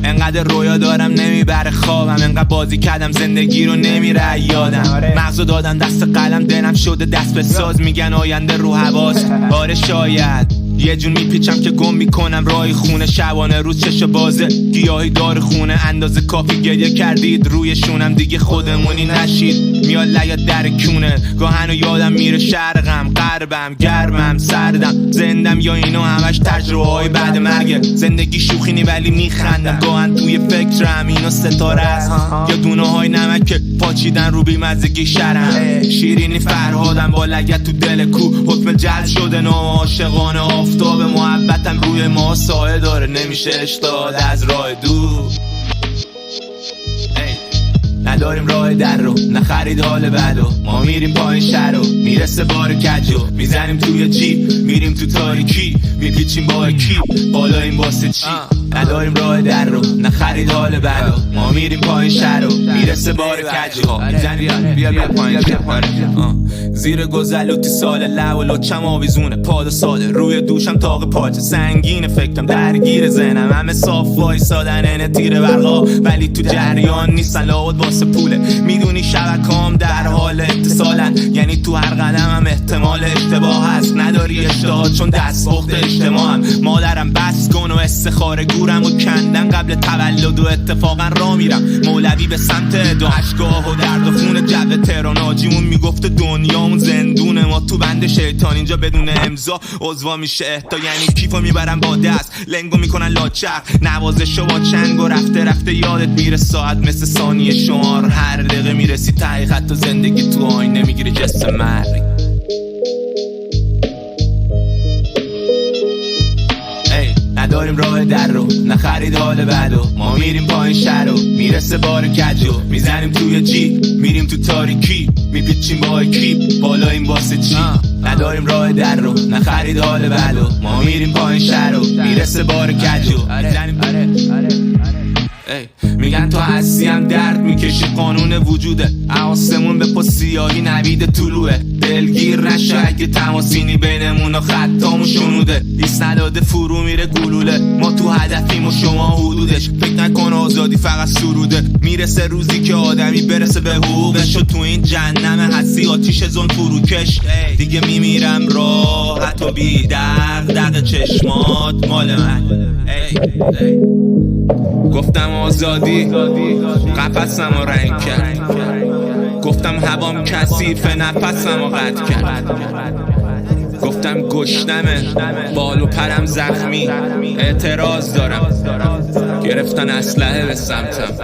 انقدر رویا دارم نمیبره خوابم، انقدر بازی کردم زندگی رو نمیره یادم. مغزو دادم دست قلم دلم شده دست به ساز، میگن آینده رو حواس. آره شاید یه جون میپیچم که گم میکنم راهی خونه، شبانه روز چشو بازه گیاهی دار خونه. اندازه کافی گریه کردید روی شونم، دیگه خودمونی نشید میاد لیاد در کونه. گاهنو یادم میره شرقم غربم گرمم سردم زندم، یا اینو همش تجربه های بعد مرگه. زندگی شوخی نی ولی میخندم، گاهن توی فکرم اینو ستاره است یا دونه های نمک که پاچیدن رو بیمزگی شرم. شیرینی فرهادم با لگت تو دل کو، حکم جلب شده نام عاشقانه. آفتاب محبتم روی ما سایه داره، نمیشه اشتاد از راه دور. نداریم راه در رو نخرید حال بدو، ما میریم پایین شهر رو میرسه بار کجو. میزنیم توی جیب میریم تو تاریکی، میپیچیم با کی بالا این واسه چی. نداریم راه در رو نخرید حال بدو، ما میریم پایین شهر رو میرسه بار کجو. میزنیم بیا پایین زیر گذلوتی سال لب و لچم آویزونه پاد ساده روی دوشم تاق پاچه سنگین. فکرم درگیر ذهنم همه صاف وایسادن اینه تیر برقا، ولی تو جریان نیستن لاود واسه پوله. میدونی شبکام در حال اتصالن، یعنی تو هر قدمم احتمال اشتباه هست. نداری اشتباه چون دست بخت اجتماعم. مادرم بس کن و استخاره گورم و کندن قبل تولد و اتفاقا را میرم مولوی به سمت دو اشگاه و درد و خون جو تهران. آجیمون میگفت دنیامون زندونه، ما تو بند شیطان اینجا بدون امضا عضوا میشه اهدا. یعنی کیفو میبرن با دست لنگو میکنن لاچق، نوازشو با چنگ و رفته رفته یادت میره ساعت مثل ثانیه شمار. هر دقیقه میرسی ته خط و زندگی تو آینه میگیری جسم مرگ. نداریم راه در رو نخرید حال بدو، ما میریم پایین شهر رو میرسه بار کجو. میزنیم توی جیب میریم تو تاریکی، میپیچیم با کی بالا این واسه چی. نداریم راه در رو نخرید حال بدو، ما میریم پایین شهر رو میرسه بار کجو. میگن تو هستیم درد میکشی قانون وجوده، آسمون به پا سیاهی نوید طلوعه. دلگیر نشو اگه تماسینی بینمون و خطامون شنوده، ایست نداده فرو میره گلوله. ما تو هدفیم و شما حدودش، فکر نکن آزادی فقط سروده. میرسه روزی که آدمی برسه به حقوقش و تو این جهنم هستی آتیش زون فروکش. دیگه میمیرم راحت و بی دغدغه چشمات مال من. گفتم آزادی قفسم رو رنگ کرد، گفتم هوام کثیفه نفسم رو قطع کرد. گفتم گشنمه بال و پرم زخمی اعتراض دارم، گرفتن اسلحه به سمتم.